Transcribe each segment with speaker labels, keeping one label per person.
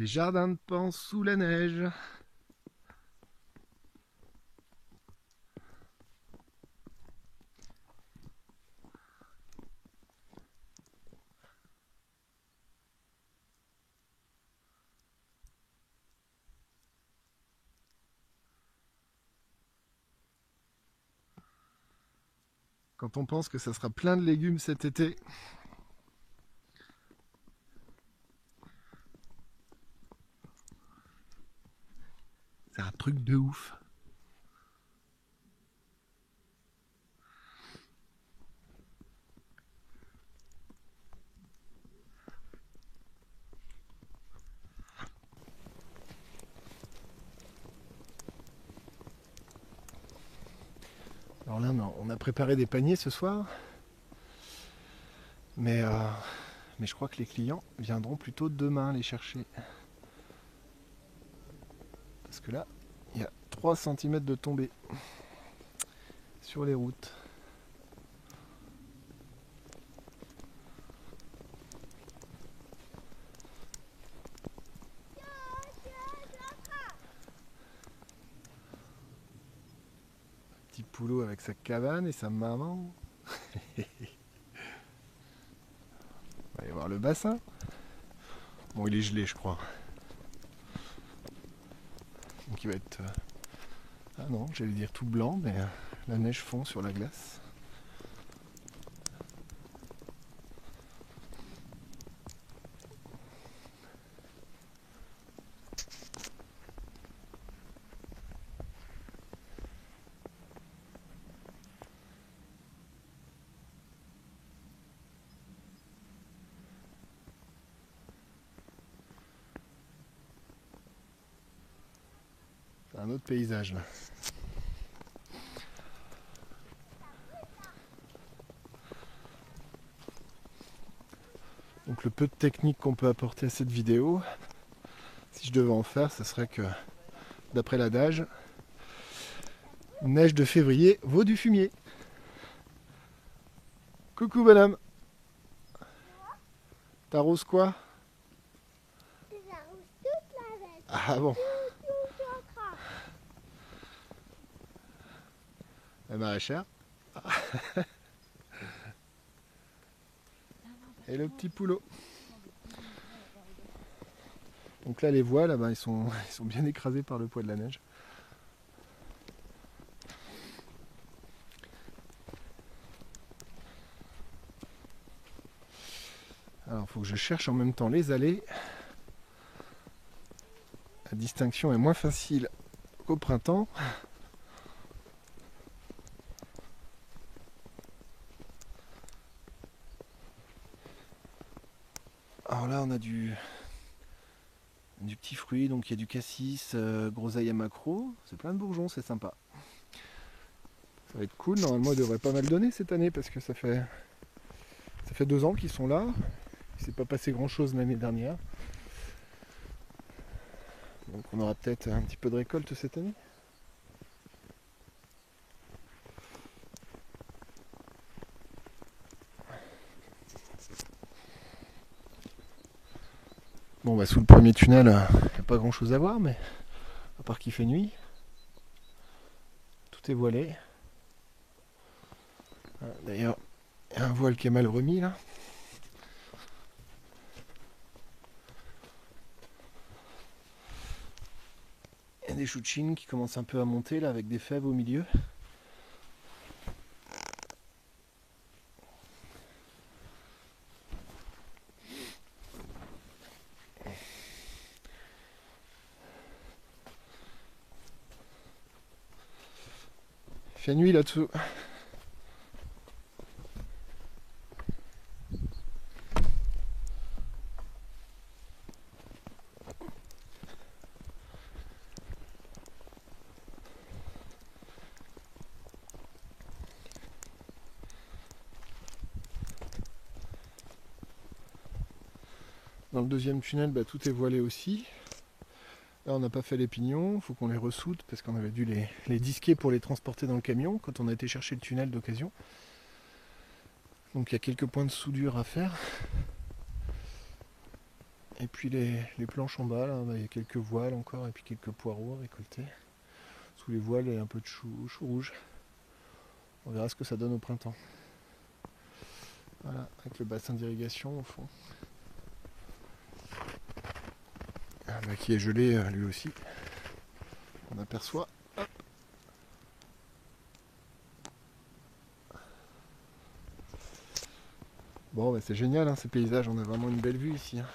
Speaker 1: Les jardins de Pan sous la neige. Quand on pense que ça sera plein de légumes cet été. C'est un truc de ouf. Alors là, on a préparé des paniers ce soir. Mais je crois que les clients viendront plutôt demain les chercher. Parce que là, il y a 3 cm de tombée sur les routes. Petit poulot avec sa cabane et sa maman. On va aller voir le bassin. Bon, il est gelé, je crois. Donc il va être... Ah non, j'allais dire tout blanc, mais la neige fond sur la glace. C'est un autre paysage là. Donc le peu de technique qu'on peut apporter à cette vidéo, si je devais en faire, ce serait que, d'après l'adage, neige de février vaut du fumier. Coucou madame. T'arroses quoi?
Speaker 2: J'arrose toute la neige.
Speaker 1: Ah bon.
Speaker 2: Tout.
Speaker 1: La maraîchère. Et le petit poulot. Donc là les voiles, là-bas, ils sont bien écrasés par le poids de la neige. Alors il faut que je cherche en même temps les allées. La distinction est moins facile qu'au printemps. Alors là on a du petit fruit, donc il y a du cassis, groseille à maquereau. C'est plein de bourgeons, c'est sympa. Ça va être cool, normalement il devrait pas mal donner cette année parce que ça fait 2 ans qu'ils sont là. Il s'est pas passé grand chose l'année dernière. Donc on aura peut-être un petit peu de récolte cette année. Bon bah sous le premier tunnel, il n'y a pas grand chose à voir, mais à part qu'il fait nuit. Tout est voilé. D'ailleurs, il y a un voile qui est mal remis là. Il y a des choux de Chine qui commencent un peu à monter là avec des fèves au milieu. Il fait nuit là-dessous. Dans le deuxième tunnel, bah, tout est voilé aussi. Là, on n'a pas fait les pignons, il faut qu'on les ressoude parce qu'on avait dû les disquer pour les transporter dans le camion quand on a été chercher le tunnel d'occasion. Donc il y a quelques points de soudure à faire. Et puis les planches en bas, là, bah, il y a quelques voiles encore et puis quelques poireaux à récolter. Sous les voiles, il y a un peu de chou rouge. On verra ce que ça donne au printemps. Voilà, avec le bassin d'irrigation au fond. Ah, bah, qui est gelé lui aussi. On aperçoit. Hop. Bon, bah, c'est génial hein, ces paysages, on a vraiment une belle vue ici. Hein.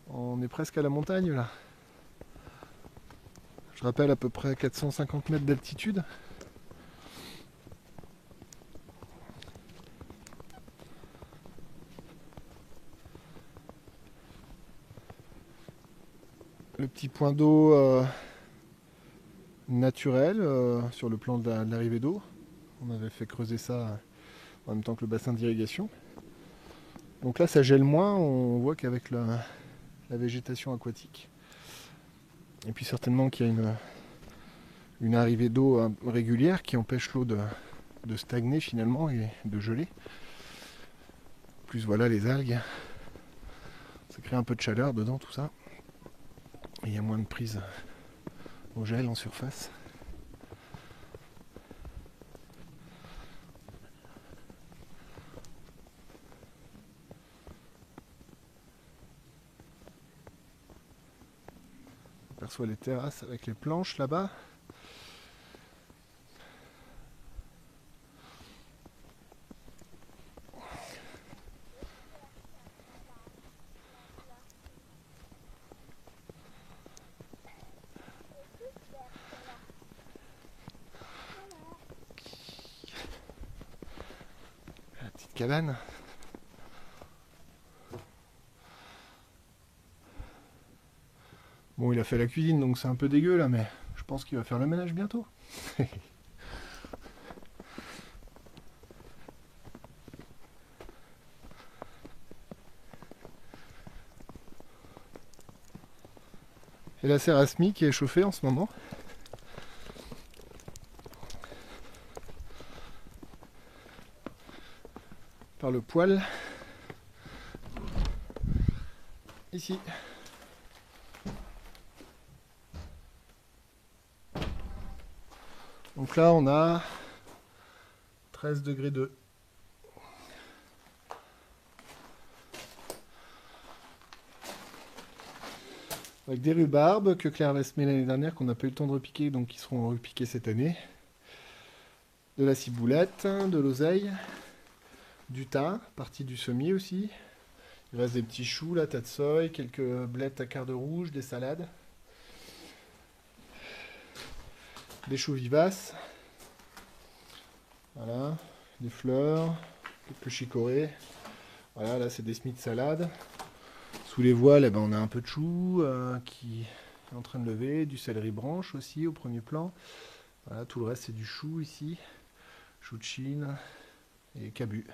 Speaker 1: On est presque à la montagne là. Je rappelle à peu près 450 mètres d'altitude. Le petit point d'eau naturel sur le plan de l'arrivée d'eau. On avait fait creuser ça en même temps que le bassin d'irrigation. Donc là ça gèle moins, on voit qu'avec la végétation aquatique. Et puis certainement qu'il y a une arrivée d'eau régulière qui empêche l'eau de stagner finalement et de geler. Plus voilà les algues. Ça crée un peu de chaleur dedans tout ça. Et il y a moins de prise au gel en surface. On aperçoit les terrasses avec les planches là-bas. La petite cabane. Bon, il a fait la cuisine donc c'est un peu dégueu là, mais je pense qu'il va faire le ménage bientôt. Et la serre à semis qui est chauffée en ce moment. Par le poêle. Ici. Donc là on a 13 degrés 2. Avec des rhubarbes que Claire avait semé l'année dernière, qu'on n'a pas eu le temps de repiquer, donc qui seront repiqués cette année. De la ciboulette, de l'oseille, du thym, partie du semis aussi. Il reste des petits choux, la tatsoi, quelques blettes à quart de rouge, des salades. Des choux vivaces. Voilà, des fleurs, quelques chicorées. Voilà, là c'est des semis de salade. Sous les voiles, eh ben, on a un peu de chou qui est en train de lever, du céleri branche aussi au premier plan. Voilà, tout le reste c'est du chou ici, chou de Chine et cabu.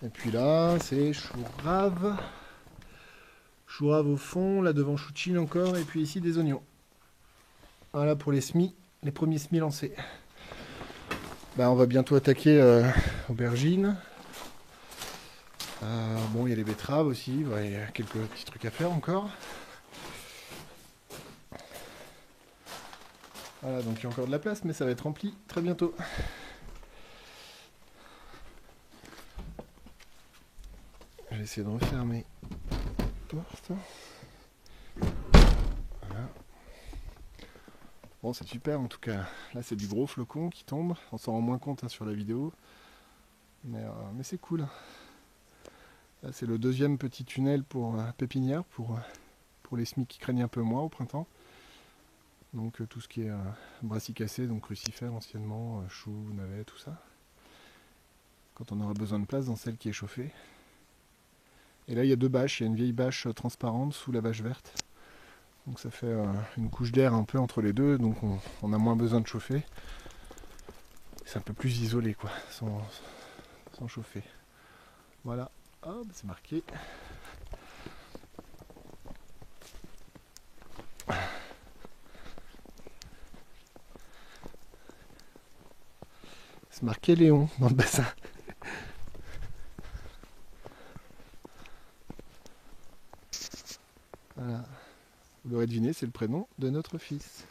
Speaker 1: Et puis là, c'est chou rave. Chou rave au fond, là devant chou de Chine encore, et puis ici des oignons. Voilà pour les semis, les premiers semis lancés. Ben, on va bientôt attaquer aubergines. Bon, il y a les betteraves aussi, il y a quelques petits trucs à faire encore. Voilà, donc il y a encore de la place, mais ça va être rempli très bientôt. Je vais essayer de refaire mes portes. Voilà. Bon, c'est super en tout cas. Là, c'est du gros flocon qui tombe. On s'en rend moins compte hein, sur la vidéo. Mais c'est cool. Là, c'est le deuxième petit tunnel pour pépinière, pour les semis qui craignent un peu moins au printemps. Donc tout ce qui est brassicacées, donc crucifères anciennement, choux, navets, tout ça. Quand on aura besoin de place dans celle qui est chauffée. Et là, il y a deux bâches. Il y a une vieille bâche transparente sous la bâche verte. Donc ça fait une couche d'air un peu entre les deux, donc on a moins besoin de chauffer. C'est un peu plus isolé quoi, sans chauffer. Voilà, hop, c'est marqué. C'est marqué Léon dans le bassin. Voilà. Vous l'aurez deviné, c'est le prénom de notre fils.